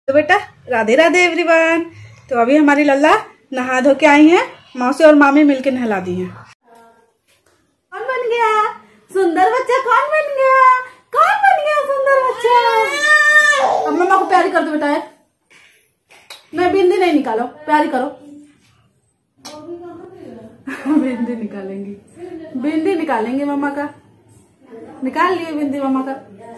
तो बेटा राधे राधे एवरीवन। तो अभी हमारी लल्ला नहा धो के आई हैं, मौसी और मामी मिलके नहला दी हैं। कौन बन गया सुंदर बच्चा? कौन बन गया? कौन बन गया सुंदर बच्चा? अब मम्मा को प्यारी कर दो बेटा। नहीं बिंदी नहीं निकालो, प्यारी करो। बिंदी निकालेंगी, बिंदी निकालेंगे मम्मा का। निकाल लिए बिंदी मम्मा का।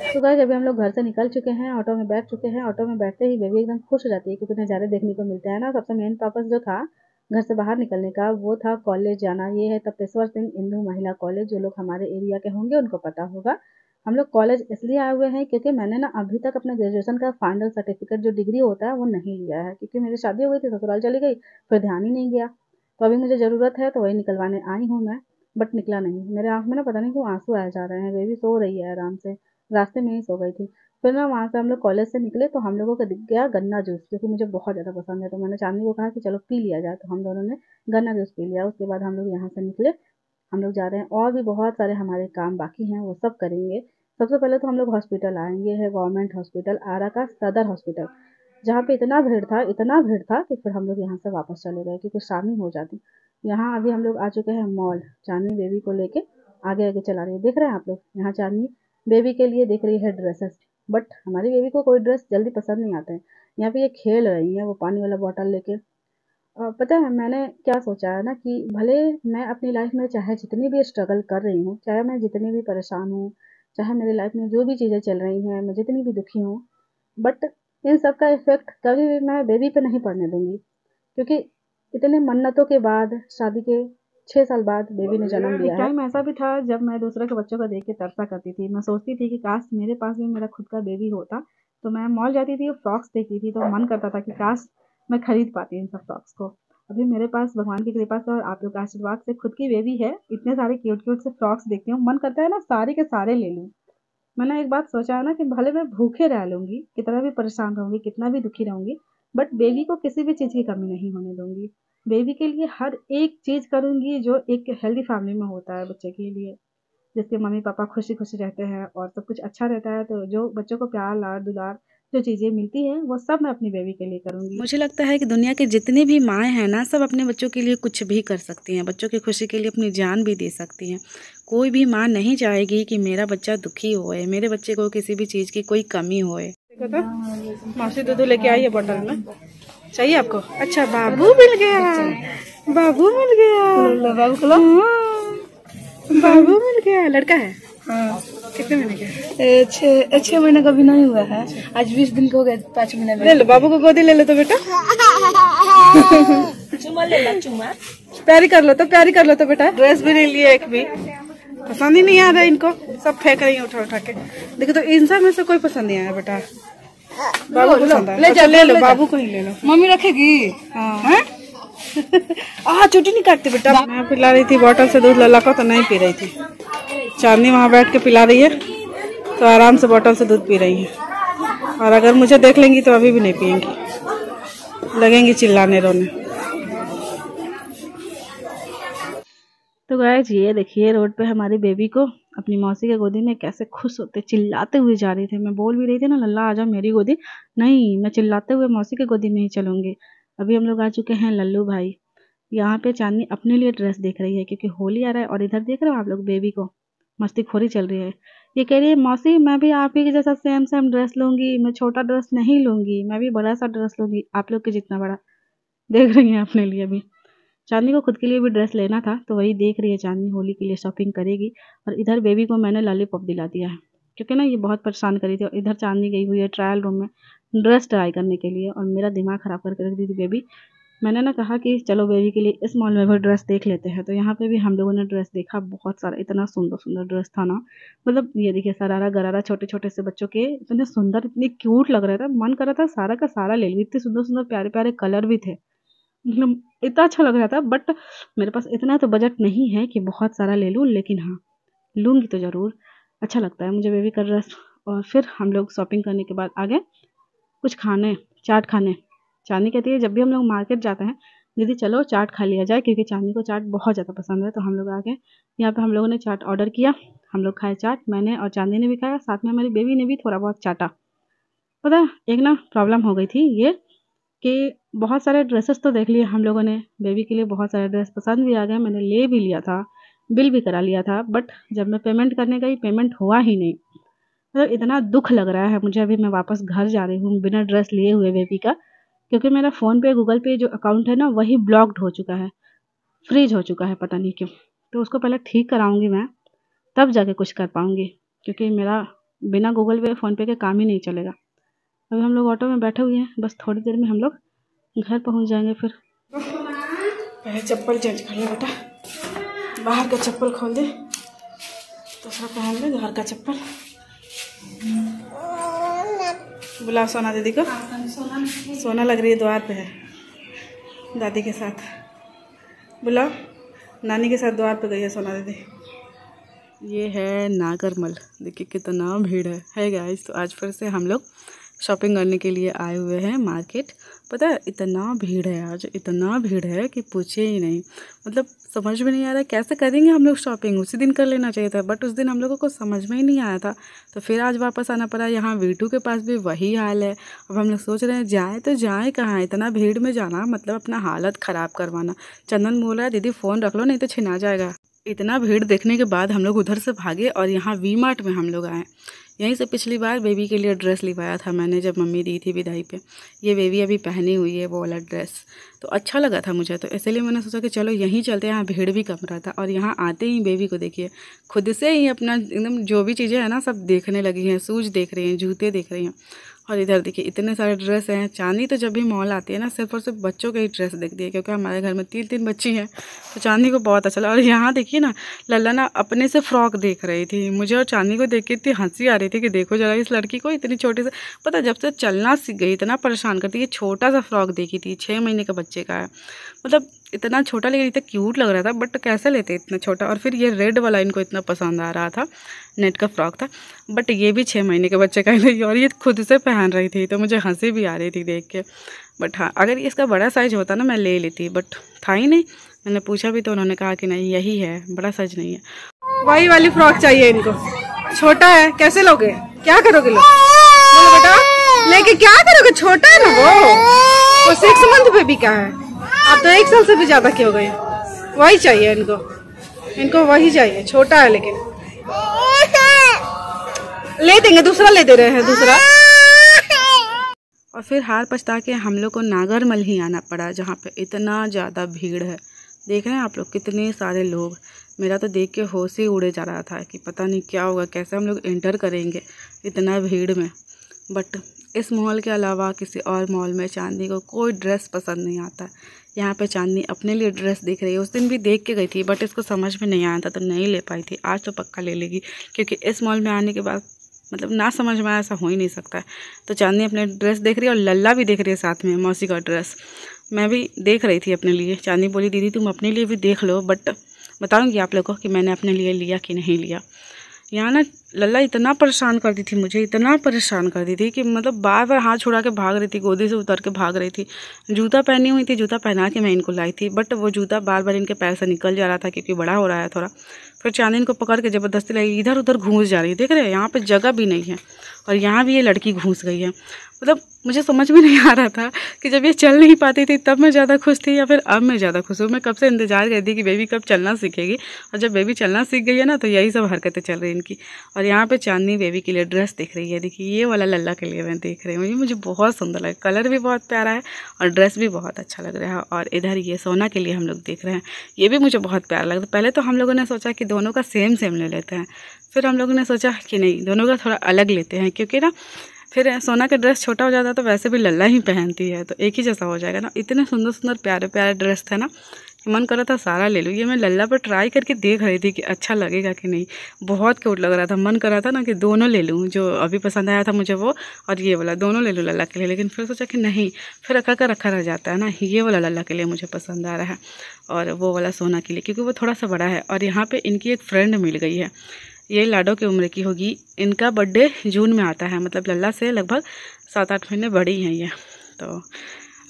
तो गाइस अभी हम लोग घर से निकल चुके हैं, ऑटो में बैठ चुके हैं। ऑटो में बैठते ही बेबी एकदम खुश हो जाती है क्योंकि नज़ारे देखने को मिलते हैं ना। सबसे मेन पर्पस जो था घर से बाहर निकलने का वो था कॉलेज जाना। ये है तपेश्वर सिंह इंदू महिला कॉलेज। जो लोग हमारे एरिया के होंगे उनको पता होगा। हम लोग कॉलेज इसलिए आए हुए हैं क्योंकि मैंने ना अभी तक अपने ग्रेजुएशन का फाइनल सर्टिफिकेट जो डिग्री होता है वो नहीं लिया है, क्योंकि मेरी शादी हो गई थी, ससुराल चली गई, फिर ध्यान ही नहीं गया। तो अभी मुझे ज़रूरत है तो वही निकलवाने आई हूँ मैं, बट निकला नहीं। मेरे आँख में ना पता नहीं क्यों आंसू आए जा रहे हैं। बेबी सो रही है आराम से, रास्ते में ही सो गई थी। फिर ना वहाँ से हम लोग कॉलेज से निकले तो हम लोगों को दिख गया गन्ना जूस, क्योंकि मुझे बहुत ज़्यादा पसंद है। तो मैंने चांदनी को कहा कि चलो पी लिया जाए, तो हम दोनों ने गन्ना जूस पी लिया। उसके बाद हम लोग यहाँ से निकले। हम लोग जा रहे हैं, और भी बहुत सारे हमारे काम बाकी हैं, वो सब करेंगे। सबसे पहले तो हम लोग हॉस्पिटल आएंगे। है गवर्नमेंट हॉस्पिटल आरा का सदर हॉस्पिटल, जहाँ पे इतना भीड़ था, इतना भीड़ था कि फिर हम लोग यहाँ से वापस चले गए क्योंकि शाम ही हो जाती। यहाँ अभी हम लोग आ चुके हैं मॉल। चांदनी बेबी को लेके आगे आगे चला रही है। देख रहे हैं आप लोग, यहाँ चांदनी बेबी के लिए देख रही है ड्रेसेस, बट हमारी बेबी को कोई ड्रेस जल्दी पसंद नहीं आते हैं। यहाँ पे ये खेल रही है वो पानी वाला बॉटल लेके। पता है मैंने क्या सोचा है ना, कि भले मैं अपनी लाइफ में चाहे जितनी भी स्ट्रगल कर रही हूँ, चाहे मैं जितनी भी परेशान हूँ, चाहे मेरी लाइफ में जो भी चीज़ें चल रही हैं, मैं जितनी भी दुखी हूँ, बट इन सब का इफेक्ट कभी भी मैं बेबी पे नहीं पड़ने दूंगी। क्योंकि इतने मन्नतों के बाद, शादी के 6 साल बाद बेबी ने जन्म लिया है। टाइम ऐसा भी था जब मैं दूसरे के बच्चों को देख के तरसा करती थी। मैं सोचती थी कि काश मेरे पास भी मेरा खुद का बेबी होता। तो मैं मॉल जाती थी, फ्रॉक्स देखती थी, तो मन करता था कि काश मैं खरीद पाती इन सब फ्रॉक्स को। अभी मेरे पास भगवान की कृपा से और आप लोग के आशीर्वाद से खुद की बेबी है। इतने सारे क्यूट क्यूट से फ्रॉक्स देखती हूँ, मन करता है ना सारे के सारे ले लूँ। मैंने एक बात सोचा है ना कि भले मैं भूखे रह लूँगी, कितना भी परेशान रहूँगी, कितना भी दुखी रहूँगी, बट बेबी को किसी भी चीज़ की कमी नहीं होने दूँगी। बेबी के लिए हर एक चीज़ करूँगी जो एक हेल्दी फैमिली में होता है बच्चे के लिए, जिसके मम्मी पापा खुशी खुशी रहते हैं और सब कुछ अच्छा रहता है। तो जो बच्चों को प्यार लाड दुलार जो चीज़ें मिलती हैं वो सब मैं अपनी बेबी के लिए करूँगी। मुझे लगता है कि दुनिया की जितनी भी माएँ हैं ना, सब अपने बच्चों के लिए कुछ भी कर सकती हैं, बच्चों की खुशी के लिए अपनी जान भी दे सकती हैं। कोई भी माँ नहीं चाहेगी कि मेरा बच्चा दुखी होए, मेरे बच्चे को किसी भी चीज़ की कोई कमी होए। देखो तो मौसी दूध लेके आई है बोतल में, चाहिए आपको? अच्छा बाबू मिल गया, बाबू मिल गया, बाबू को लो। बाबू मिल गया, लड़का है? हाँ। कितने महीने का? 6 महीने का भी नहीं हुआ है, आज 20 दिन का हो गया, 5 महीने में। ले लो बाबू को गोदी ले लो तो बेटा। चुमा ले लो, चुमा प्यारी कर लो तो, प्यारी कर लो तो बेटा। ड्रेस भी नहीं लिया, एक भी पसंद ही नहीं आ रहा है इनको, सब फेंक रही है उठा उठा के। देखो तो इन सब में से कोई पसंद नहीं आया बेटा। बाबू पसंद है, ले लो बाबू को ही ले लो। मम्मी रखेगी? हाँ चोटी नहीं काटती बेटा। मैं पिला रही थी बॉटल से दूध लल्ला को, तो नहीं पी रही थी। चांदनी वहाँ बैठ के पिला रही है, तो आराम से बॉटल से दूध पी रही है। और अगर मुझे देख लेंगी तो अभी भी नहीं पियेंगी, लगेंगी चिल्लाने रोने। तो गाइस ये देखिए रोड पे हमारी बेबी को अपनी मौसी के गोदी में कैसे खुश होते चिल्लाते हुए जा रही थी। मैं बोल भी रही थी ना लल्ला आ जाओ मेरी गोदी, नहीं मैं चिल्लाते हुए मौसी के गोदी में ही चलूंगी। अभी हम लोग आ चुके हैं लल्लू भाई। यहाँ पे चांदनी अपने लिए ड्रेस देख रही है क्योंकि होली आ रहा है, और इधर देख रहे हो आप लोग बेबी को मस्तीखोरी चल रही है। ये कह रही है मौसी मैं भी आप ही के जैसा सेम सेम ड्रेस लूंगी, मैं छोटा ड्रेस नहीं लूंगी, मैं भी बड़ा सा ड्रेस लूंगी, आप लोग के जितना बड़ा। देख रही है अपने लिए भी। चांदनी को खुद के लिए भी ड्रेस लेना था, तो वही देख रही है चांदनी, होली के लिए शॉपिंग करेगी। और इधर बेबी को मैंने लॉलीपॉप दिला दिया है क्योंकि ना ये बहुत परेशान करी थी। और इधर चांदनी गई हुई है ट्रायल रूम में ड्रेस ट्राई करने के लिए, और मेरा दिमाग ख़राब करके रख दी थी बेबी। मैंने ना कहा कि चलो बेबी के लिए इस मॉल में भी ड्रेस देख लेते हैं। तो यहाँ पे भी हम लोगों ने ड्रेस देखा, बहुत सारा, इतना सुंदर सुंदर ड्रेस था ना। मतलब ये देखिए सरारा गरारा छोटे छोटे से बच्चों के, इतने सुंदर इतने क्यूट लग रहा था, मन कर रहा था सारा का सारा ले लूँ। इतने सुंदर सुंदर प्यारे प्यारे कलर भी थे, मतलब इतना अच्छा लग रहा था। बट मेरे पास इतना तो बजट नहीं है कि बहुत सारा ले लूँ, लेकिन हाँ लूँगी तो ज़रूर, अच्छा लगता है मुझे बेबी का ड्रेस। और फिर हम लोग शॉपिंग करने के बाद आगे कुछ खाने, चाट खाने। चांदनी कहती है जब भी हम लोग मार्केट जाते हैं दीदी चलो चाट खा लिया जाए, क्योंकि चांदनी को चाट बहुत ज़्यादा पसंद है। तो हम लोग आ गए यहाँ पे, हम लोगों ने चाट ऑर्डर किया, हम लोग खाए चाट, मैंने और चांदनी ने भी खाया, साथ में हमारी बेबी ने भी थोड़ा बहुत चाटा। पता एक ना प्रॉब्लम हो गई थी ये कि बहुत सारे ड्रेसेस तो देख लिए हम लोगों ने, बेबी के लिए बहुत सारे ड्रेस पसंद भी आ गए, मैंने ले भी लिया था, बिल भी करा लिया था, बट जब मैं पेमेंट करने गई पेमेंट हुआ ही नहीं। मतलब इतना दुख लग रहा है मुझे, अभी मैं वापस घर जा रही हूँ बिना ड्रेस लिए हुए बेबी का, क्योंकि मेरा फ़ोन पे गूगल पे जो अकाउंट है ना वही ब्लॉक्ड हो चुका है, फ्रीज हो चुका है, पता नहीं क्यों। तो उसको पहले ठीक कराऊंगी मैं, तब जाके कुछ कर पाऊंगी, क्योंकि मेरा बिना गूगल पे फ़ोन पे के काम ही नहीं चलेगा। अभी हम लोग ऑटो में बैठे हुए हैं, बस थोड़ी देर में हम लोग घर पहुंच जाएंगे। फिर पहले चप्पल चेंज कर ले बेटा, बाहर का चप्पल खोल दे, दूसरा पहन ले घर का चप्पल। बुलाओ सोना दीदी को, सोना लग रही है द्वार पे है दादी के साथ, बुलाओ, नानी के साथ द्वार पे गई है सोना दीदी। ये है नागरमल, देखिए कितना भीड़ है गाइस। तो आज फिर से हम लोग शॉपिंग करने के लिए आए हुए हैं मार्केट। पता है इतना भीड़ है आज, इतना भीड़ है कि पूछिए ही नहीं। मतलब समझ में नहीं आ रहा है कैसे करेंगे हम लोग शॉपिंग, उसी दिन कर लेना चाहिए था, बट उस दिन हम लोगों को समझ में ही नहीं आया था, तो फिर आज वापस आना पड़ा। यहाँ वीटू के पास भी वही हाल है। अब हम लोग सोच रहे हैं जाए तो जाए कहाँ, इतना भीड़ में जाना मतलब अपना हालत ख़राब करवाना। चंदन बोल रहा है दीदी फ़ोन रख लो नहीं तो छिना जाएगा। इतना भीड़ देखने के बाद हम लोग उधर से भागे और यहाँ वी मार्ट में हम लोग आए। यहीं से पिछली बार बेबी के लिए ड्रेस लिवाया था मैंने, जब मम्मी दी थी विदाई पे। ये बेबी अभी पहनी हुई है वो वाला ड्रेस, तो अच्छा लगा था मुझे, तो इसलिए मैंने सोचा कि चलो यहीं चलते हैं, यहाँ भीड़ भी कम रहा था। और यहाँ आते ही बेबी को देखिए खुद से ही अपना एकदम जो भी चीज़ें हैं ना सब देखने लगी हैं, शूज देख रही हैं, जूते देख रही हैं। और इधर देखिए इतने सारे ड्रेस हैं। चांदी तो जब भी मॉल आती है ना सिर्फ और सिर्फ बच्चों के ही ड्रेस देखती है, क्योंकि हमारे घर में 3 बच्ची हैं, तो चांदी को बहुत अच्छा लगा। और यहाँ देखिए ना लल्ला ना अपने से फ्रॉक देख रही थी, मुझे और चांदी को देख के इतनी हंसी आ रही थी कि देखो जरा इस लड़की को, इतनी छोटी से, पता जब से चलना सीख गई इतना परेशान करती है। छोटा सा फ्रॉक देखी थी, 6 महीने का बच्चे का है, मतलब इतना छोटा लेकिन इतना क्यूट लग रहा था, बट कैसे लेते इतना छोटा। और फिर ये रेड वाला इनको इतना पसंद आ रहा था, नेट का फ्रॉक था, बट ये भी 6 महीने के बच्चे का ही, और ये खुद से पहन रही थी, तो मुझे हंसी भी आ रही थी देख के। बट हाँ अगर इसका बड़ा साइज़ होता ना मैं ले लेती, बट था ही नहीं। मैंने पूछा भी तो उन्होंने कहा कि नहीं यही है, बड़ा साइज नहीं है। वही वाली फ्रॉक चाहिए इनको, छोटा है, कैसे लोगे, क्या करोगे लोग, बोलो बेटा लेके क्या करोगे, छोटा है ना वो 6 मंथ बेबी का है, आप तो 1 साल से भी ज़्यादा की हो गई। वही चाहिए इनको वही चाहिए, छोटा है लेकिन ले देंगे, दूसरा ले दे रहे हैं दूसरा। और फिर हार पछता के हम लोग को नागरमल ही आना पड़ा, जहाँ पे इतना ज़्यादा भीड़ है। देख रहे हैं आप लोग कितने सारे लोग, मेरा तो देख के होश ही उड़े जा रहा था कि पता नहीं क्या होगा, कैसे हम लोग एंटर करेंगे इतना भीड़ में। बट इस मॉल के अलावा किसी और मॉल में चांदी को कोई ड्रेस पसंद नहीं आता। यहाँ पे चांदी अपने लिए ड्रेस देख रही है, उस दिन भी देख के गई थी बट इसको समझ में नहीं आया था तो नहीं ले पाई थी। आज तो पक्का ले लेगी, क्योंकि इस मॉल में आने के बाद मतलब ना समझ में आया ऐसा हो ही नहीं सकता है। तो चांदी अपने ड्रेस देख रही है और लल्ला भी देख रही है साथ में मौसी का ड्रेस। मैं भी देख रही थी अपने लिए, चांदी बोली दीदी तुम अपने लिए भी देख लो, बट बताऊँगी आप लोगों को कि मैंने अपने लिए लिया कि नहीं लिया। यहाँ ना लल्ला इतना परेशान करती थी मुझे, इतना परेशान करती थी कि मतलब बार बार हाथ छुड़ा के भाग रही थी, गोदी से उतर के भाग रही थी। जूता पहनी हुई थी, जूता पहना के मैं इनको लाई थी, बट वो जूता बार बार इनके पैर से निकल जा रहा था क्योंकि बड़ा हो रहा है थोड़ा। फिर चांदी इनको पकड़ के ज़बरदस्ती लाई, इधर उधर घूस जा रही है, देख रहे हैं यहाँ पे जगह भी नहीं है और यहाँ भी ये लड़की घुस गई है। मतलब मुझे समझ में नहीं आ रहा था कि जब ये चल नहीं पाती थी तब मैं ज़्यादा खुश थी या फिर अब मैं ज़्यादा खुश हूँ। मैं कब से इंतज़ार कर थी कि बेबी कब चलना सीखेगी, और जब बेबी चलना सीख गई है ना तो यही सब हरकतें चल रही इनकी। और यहाँ पे चांदनी बेबी के लिए ड्रेस देख रही है, देखिए ये वाला लल्ला के लिए मैं देख रही हूँ, ये मुझे बहुत सुंदर लगा, कलर भी बहुत प्यारा है और ड्रेस भी बहुत अच्छा लग रहा है। और इधर ये सोना के लिए हम लोग देख रहे हैं, ये भी मुझे बहुत प्यारा लगता है। पहले तो हम लोगों ने सोचा कि दोनों का सेम ले लेते हैं, फिर हम लोगों ने सोचा कि नहीं दोनों का थोड़ा अलग लेते हैं, क्योंकि ना फिर सोना का ड्रेस छोटा हो जाता है तो वैसे भी लल्ला ही पहनती है तो एक ही जैसा हो जाएगा ना। इतने सुंदर सुंदर प्यारे प्यारे ड्रेस थे ना कि मन कर रहा था सारा ले लूँ। ये मैं लल्ला पर ट्राई करके देख रही थी कि अच्छा लगेगा कि नहीं, बहुत क्यूट लग रहा था, मन कर रहा था ना कि दोनों ले लूँ, जो अभी पसंद आया था मुझे वो और ये वाला दोनों ले लूँ लल्ला के लिए। लेकिन फिर सोचा कि नहीं, फिर रखा रह जाता है ना, ये वाला लल्ला के लिए मुझे पसंद आ रहा है और वो वाला सोना के लिए, क्योंकि वो थोड़ा सा बड़ा है। और यहाँ पर इनकी एक फ्रेंड मिल गई है, ये लाडो की उम्र की होगी, इनका बर्थडे जून में आता है, मतलब लल्ला से लगभग 7-8 महीने बड़ी हैं ये। तो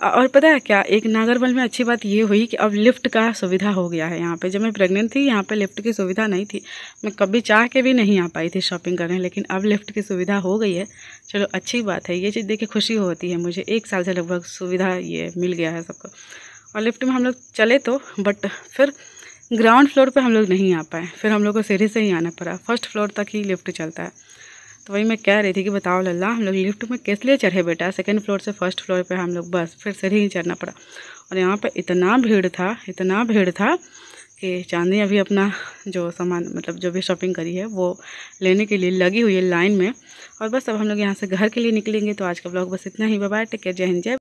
और पता है क्या, एक नागरमल में अच्छी बात ये हुई कि अब लिफ्ट का सुविधा हो गया है यहाँ पे। जब मैं प्रेग्नेंट थी यहाँ पे लिफ्ट की सुविधा नहीं थी, मैं कभी चाह के भी नहीं आ पाई थी शॉपिंग करने, लेकिन अब लिफ्ट की सुविधा हो गई है। चलो अच्छी बात है, ये चीज़ देख के खुशी होती है मुझे। 1 साल से लगभग सुविधा ये मिल गया है सबको। और लिफ्ट में हम लोग चले तो, बट फिर ग्राउंड फ्लोर पे हम लोग नहीं आ पाए, फिर हम लोग को सीढ़ी से ही आना पड़ा। फर्स्ट फ्लोर तक ही लिफ्ट चलता है। तो वही मैं कह रही थी कि बताओ लल्ला, हम लोग लिफ्ट में किस लिए चढ़े बेटा, सेकंड फ्लोर से फर्स्ट फ्लोर पे हम लोग बस फिर सीढ़ी ही चढ़ना पड़ा। और यहाँ पे इतना भीड़ था कि चांदी अभी अपना जो सामान मतलब जो भी शॉपिंग करी है वो लेने के लिए लगी हुई है लाइन में। और बस अब हम लोग यहाँ से घर के लिए निकलेंगे। तो आज का ब्लॉग बस इतना ही। बाय बाय, टेक केयर, जय हिंद, जय।